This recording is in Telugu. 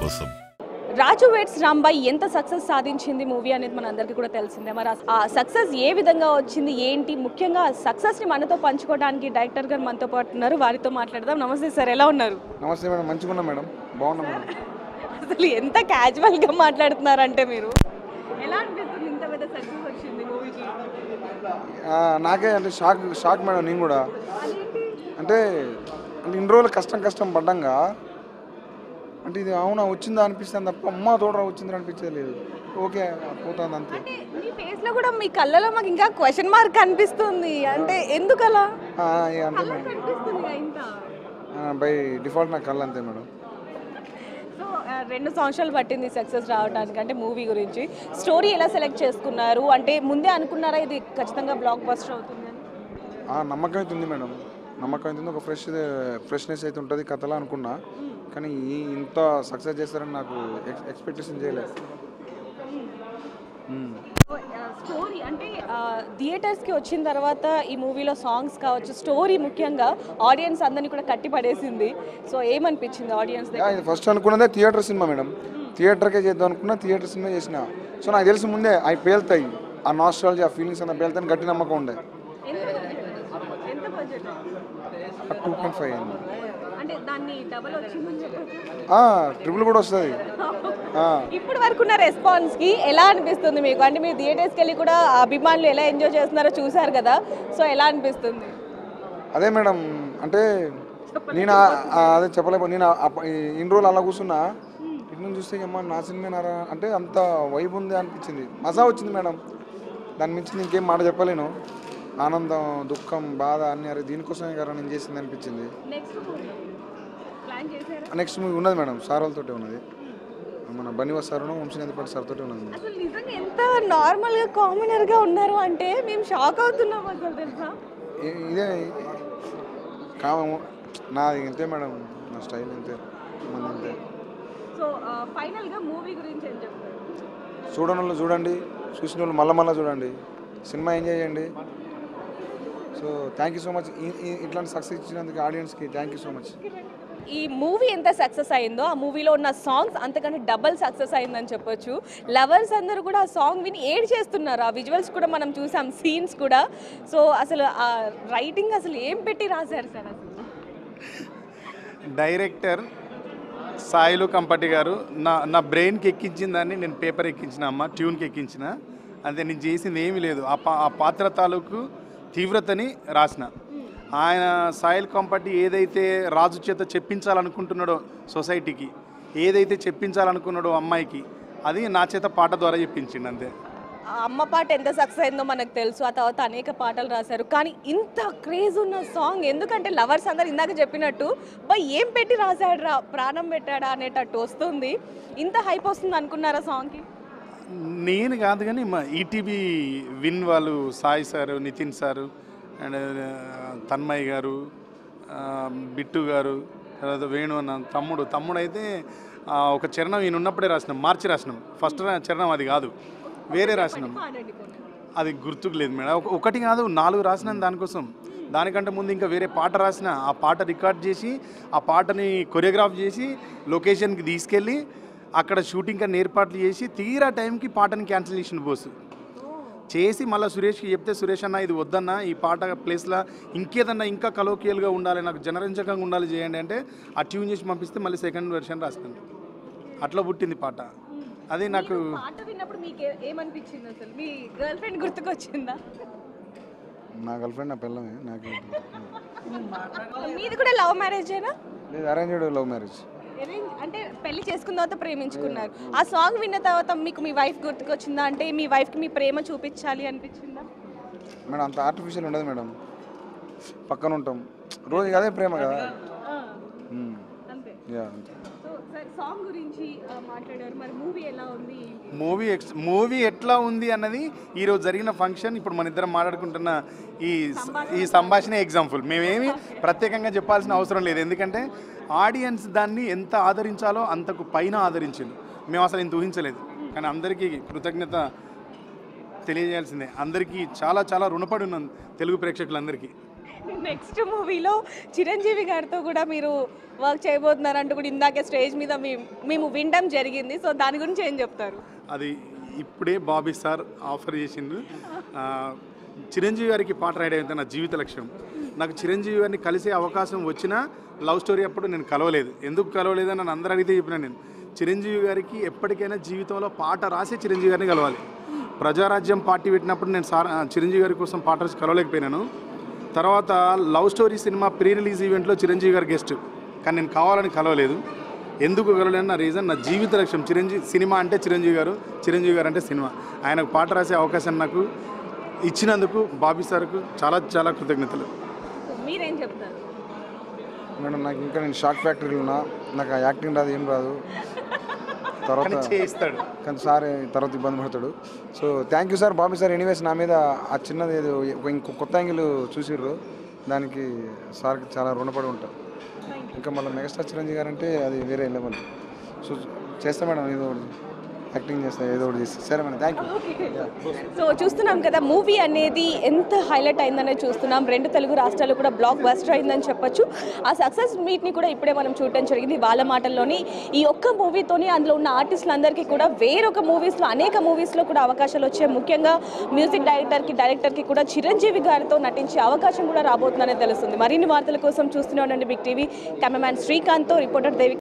కోసం. రాజు వెడ్స్ రాంబాయ్ ఎంత సక్సెస్ సాధించింది మూవీ అనేది మన అందరికీ కూడా తెలిసిందే. మరి ఆ సక్సెస్ ఏ విధంగా వచ్చింది ఏంటి, ముఖ్యంగా సక్సెస్ని మనతో పంచుకోవడానికి డైరెక్టర్ గారు మనతో పాటు ఉన్నారు, వారితో మాట్లాడదాం. నమస్తే సార్, ఎలా ఉన్నారు? నమస్తే మేడం, మంచిగా ఉన్నా మేడం, బాగున్నా మేడం. అసలు ఎంత క్యాజువల్గా మాట్లాడుతున్నారంటే మీరు, ఎలా అనిపిస్తుంది ఇంత పెద్ద సక్సెస్ వచ్చింది మూవీకి? నాకే అంటే షాక్ మేడం. నేను కూడా అంటే ఇన్ని రోజులు కష్టం పడ్డంగా అంటే ఇది అవునా వచ్చిందా అనిపిస్తుంది తప్ప అమ్మ తోడరా వచ్చిందని అనిపించేది లేదు. ఓకే పోతుంది అంతే. మీ ఫేస్ లో కూడా, మీ కళ్ళలో మాకు ఇంకా క్వశ్చన్ మార్క్ కనిపిస్తుంది. అంటే ఎందుకలా అంతే మేడం, బై డిఫాల్ట్ నా కళ్ళు అంతే మేడం. సో 2 సంవత్సరాలు పట్టింది సక్సెస్ రావడానికి. అంటే మూవీ గురించి స్టోరీ ఎలా సెలెక్ట్ చేసుకున్నారు? అంటే ముందే అనుకున్నారా ఇది ఖచ్చితంగా బ్లాక్ బస్టర్ అవుతుందని? నమ్మకం అయితే ఉంది మేడం, నమ్మకం అయితే ఉంది. ఒక ఫ్రెష్నెస్ అయితే ఉంటుంది కథలో అనుకున్నా, కానీ ఇంత సక్సెస్ చేస్తారని నాకు ఎక్స్పెక్టేషన్ చేయలేదు. స్టోరీ అంటే థియేటర్స్కి వచ్చిన తర్వాత ఈ మూవీలో సాంగ్స్ కావచ్చు, స్టోరీ ముఖ్యంగా ఆడియన్స్ అందరినీ కూడా కట్టి పడేసింది. సో ఏమనిపించింది ఆడియన్స్ దగ్గర? ఫస్ట్ అనుకున్నదే థియేటర్ సినిమా మేడం, థియేటర్కే చేద్దాం అనుకున్నా, థియేటర్ సినిమా చేసిన. సో నాకు తెలిసి ముందే అవి పేలుతాయి, ఆ నాస్టాలజీ, ఆ ఫీలింగ్స్ అంతా పేలుతాయని గట్టి నమ్మకం ఉండే. 2.5 అయింది. అంటే దాన్ని డబల్ వచ్చిందని చెప్పొచ్చు, ట్రిపుల్ కూడా వస్తుంది. ఇప్పుడు వరకు ఉన్న రెస్పాన్స్కి ఎలా అనిపిస్తుంది మీకు? అంటే మీరు థియేటర్స్కి వెళ్ళి కూడా అభిమానులు ఎలా ఎంజాయ్ చేస్తున్నారో చూసారు కదా, సో ఎలా అనిపిస్తుంది? అదే మేడం, అంటే నేను అదే చెప్పలేకపోతే నేను ఇన్ని రోజులు అలా కూర్చున్నా, ఇటు నుంచి చూస్తే అమ్మ నా సినిమానారా అంటే అంత వైబ్ ఉంది అనిపించింది, మజా వచ్చింది మేడం. దాని మించి ఇంకేం మాట చెప్పలేను. ఆనందం, దుఃఖం, బాధ అన్ని అరే దీనికోసమే కదా నేను చేసింది అనిపించింది. నెక్స్ట్ మూవీ ఉన్నది మేడం, సార్ వాళ్ళతోటే ఉన్నది, మన బన్నివాస్ సార్, వంశీనందపాటి సార్ తోటే ఉన్నది. అసలు నిజంగా ఎంత నార్మల్గా కామనర్గా ఉన్నారు అంటే మేము షాక్ అవుతున్నాం అసలు, తెలుసా? ఇదే నాది ఇంతే మేడం, నా స్టైల్ ఇంతే, మంది అంతే. సో ఫైనల్గా మూవీ గురించి ఏం చెప్తారు? చూడని వాళ్ళు చూడండి, చూసిన వాళ్ళు మళ్ళీ చూడండి, సినిమా ఎంజాయ్ చేయండి. So thank you so much, ఇట్లాంటి సక్సెస్ ఇచ్చినందుకు ఆడియన్స్కి థ్యాంక్ యూ సో మచ్. ఈ మూవీ ఎంత సక్సెస్ అయిందో ఆ మూవీలో ఉన్న సాంగ్స్ అంతకంటే డబల్ సక్సెస్ అయిందని చెప్పొచ్చు. లవర్స్ అందరూ కూడా ఆ సాంగ్ విని ఏడ్ చేస్తున్నారు. ఆ విజువల్స్ కూడా మనం చూసాం, సీన్స్ కూడా. సో అసలు ఆ రైటింగ్ అసలు ఏం పెట్టి రాశారు సార్? అసలు డైరెక్టర్ సాయిలు కంపటి గారు నా బ్రెయిన్కి ఎక్కించిన దాన్ని నేను పేపర్ ఎక్కించిన, అమ్మ ట్యూన్కి ఎక్కించిన, అంతే. నేను చేసింది ఏమీ లేదు. ఆ పాత్ర తాలూకు తీవ్రతని రాసిన. ఆయన సాయిల్ కంపటి ఏదైతే రాజు చేత చెప్పించాలనుకుంటున్నాడో సొసైటీకి, ఏదైతే చెప్పించాలనుకున్నాడో అమ్మాయికి, అది నా చేత పాట ద్వారా చెప్పించింది, అంతే. అమ్మ పాట ఎంత సక్సెస్ అయిందో మనకు తెలుసు. ఆ తర్వాత అనేక పాటలు రాశారు, కానీ ఇంత క్రేజ్ ఉన్న సాంగ్ ఎందుకంటే లవర్స్ అందరు ఇందాక చెప్పినట్టు ఏం పెట్టి రాశాడు రా, ప్రాణం పెట్టాడా అనేటట్టు వస్తుంది. ఇంత హైప్ వస్తుంది అనుకున్నారా సాంగ్కి? నేను కాదు కానీ మా ఈటీవీ విన్ వాళ్ళు, Sai sir, Nitin sir and Tanmay garu, Bittu గారు, తర్వాత వేణు అన్న తమ్ముడు అయితే ఒక చరణం ఈయన ఉన్నప్పుడే రాసినాం, మార్చి రాసినాం. ఫస్ట్ చరణం అది కాదు, వేరే రాసినాం, అది గుర్తుకు లేదు మేడం. ఒకటి కాదు 4 రాసినాం దానికోసం. దానికంటే ముందు ఇంకా వేరే పాట రాసిన, ఆ పాట రికార్డ్ చేసి, ఆ పాటని కొరియోగ్రాఫ్ చేసి లొకేషన్కి తీసుకెళ్ళి అక్కడ షూటింగ్ కన్నా ఏర్పాట్లు చేసి, తీరా టైంకి పాటని క్యాన్సిల్ చేసిన బోసు చేసి మళ్ళీ సురేష్కి చెప్తే, సురేష్ అన్న ఇది వద్దన్న, ఈ పాట ప్లేస్లో ఇంకేదన్నా ఇంకా కలోకియల్గా ఉండాలి, నాకు జనరంజకంగా ఉండాలి చేయండి అంటే ఆ ట్యూన్ చేసి పంపిస్తే మళ్ళీ సెకండ్ వెర్షన్ రాస్తాను. అట్లా పుట్టింది పాట. అది నాకు పాట విన్నప్పుడు మీకు ఏమనిపించింది? అసలు మీ గర్ల్ ఫ్రెండ్ గుర్తుకొచ్చిందా? నా గర్ల్ ఫ్రెండ్ నా పిల్లమే. నాకు మీది కూడా లవ్ మ్యారేజేనా? లేదు, అరేంజ్డ్ లవ్ మ్యారేజ్. అంటే పెళ్లి చేసుకున్న తర్వాత ప్రేమించుకున్నారు. ఆ సాంగ్ విన్న తర్వాత మీకు మీ వైఫ్ గుర్తుకొచ్చిందా? అంటే మీ వైఫ్కి మీ ప్రేమ చూపించాలి అనిపించిందా? మేడం అంత ఆర్టిఫిషియల్ ఉండదు మేడం, పక్కన ఉంటాం రోజు, అదే ప్రేమ కదా. సాంగ్ గురించి మాట్లాడారు, మరి మూవీ ఎలా ఉంది? మూవీ ఎట్లా ఉంది అన్నది ఈరోజు జరిగిన ఫంక్షన్, ఇప్పుడు మన ఇద్దరం మాట్లాడుకుంటున్న ఈ సంభాషణ ఎగ్జాంపుల్. మేమేమి ప్రత్యేకంగా చెప్పాల్సిన అవసరం లేదు, ఎందుకంటే ఆడియన్స్ దాన్ని ఎంత ఆదరించాలో అంతకు పైన ఆదరించింది. మేము అసలు ఇంత ఊహించలేదు, కానీ అందరికీ కృతజ్ఞత తెలియజేయాల్సిందే. అందరికీ చాలా చాలా రుణపడి ఉన్నాను తెలుగు ప్రేక్షకులందరికీ. నెక్స్ట్ మూవీలో చిరంజీవి గారితో కూడా మీరు వర్క్ చేయబోతున్నారంటూ కూడా ఇందాకే స్టేజ్ మీద మేము వినడం జరిగింది. సో దాని గురించి ఏం చెప్తారు? అది ఇప్పుడే బాబీ సార్ ఆఫర్ చేసిండు. చిరంజీవి గారికి పాట రాయడం అయితే నా జీవిత లక్ష్యం. నాకు చిరంజీవి గారిని కలిసే అవకాశం వచ్చినా లవ్ స్టోరీ అప్పుడు నేను కలవలేదు. ఎందుకు కలవలేదని నన్ను అందరూ అడిగితే చెప్పినా నేను చిరంజీవి గారికి ఎప్పటికైనా జీవితంలో పాట రాసి చిరంజీవి గారిని కలవాలి. ప్రజారాజ్యం పార్టీ పెట్టినప్పుడు నేను చిరంజీవి గారి కోసం పాట రాసి కలవలేకపోయినాను. తర్వాత love story cinema pre release ఈవెంట్లో చిరంజీవి గారి గెస్ట్, కానీ నేను కావాలని కలవలేదు. ఎందుకు కలవలేని నా రీజన్ నా జీవిత లక్ష్యం సినిమా అంటే చిరంజీవి గారు అంటే సినిమా. ఆయనకు పాట రాసే అవకాశం నాకు ఇచ్చినందుకు బాబీ సార్కు చాలా చాలా కృతజ్ఞతలు. మీరేం చెప్తారు? మేడం నాకు ఇంకా నేను షాక్ ఫ్యాక్టరీలో ఉన్నా, నాకు ఆ యాక్టింగ్ రాదు, ఏం రాదు. తర్వాత చేయిస్తాడు కానీ సార్ తర్వాత ఇబ్బంది పడతాడు. So thank you sir, Bobby sir. Anyways నా మీద ఆ చిన్నది ఏదో ఇంకో కొత్త యాంగిల్ చూసిర్రు, దానికి సార్కి చాలా రుణపడి ఉంటారు. ఇంకా మళ్ళీ మెగాస్టార్ చిరంజీవి గారు అంటే అది వేరే లెవెల్. సో చేస్తా మేడం, ఏదో ఒకటి యాక్టింగ్ చేస్తా, ఏదో ఒకటి చేస్తా. సరే మేడం, థ్యాంక్ యూ. సో చూస్తున్నాం కదా మూవీ అనేది ఎంత హైలైట్ అయిందనేది చూస్తున్నాం. 2 తెలుగు రాష్ట్రాలు కూడా బ్లాక్ బస్టర్ అయిందని చెప్పొచ్చు. ఆ సక్సెస్ మీట్ని కూడా ఇప్పుడే మనం చూడటం జరిగింది. వాళ్ళ మాటల్లోని ఈ ఒక్క మూవీతోని అందులో ఉన్న ఆర్టిస్టులందరికీ కూడా వేరొక మూవీస్లో అనేక మూవీస్లో కూడా అవకాశాలు వచ్చాయి. ముఖ్యంగా మ్యూజిక్ డైరెక్టర్కి కూడా చిరంజీవి గారితో నటించే అవకాశం కూడా రాబోతుందనే తెలుస్తుంది. మరిన్ని వార్తల కోసం చూస్తూనే ఉండండి బిగ్ టీవీ. కెమెరామ్యాన్ శ్రీకాంత్తో రిపోర్టర్ దేవి.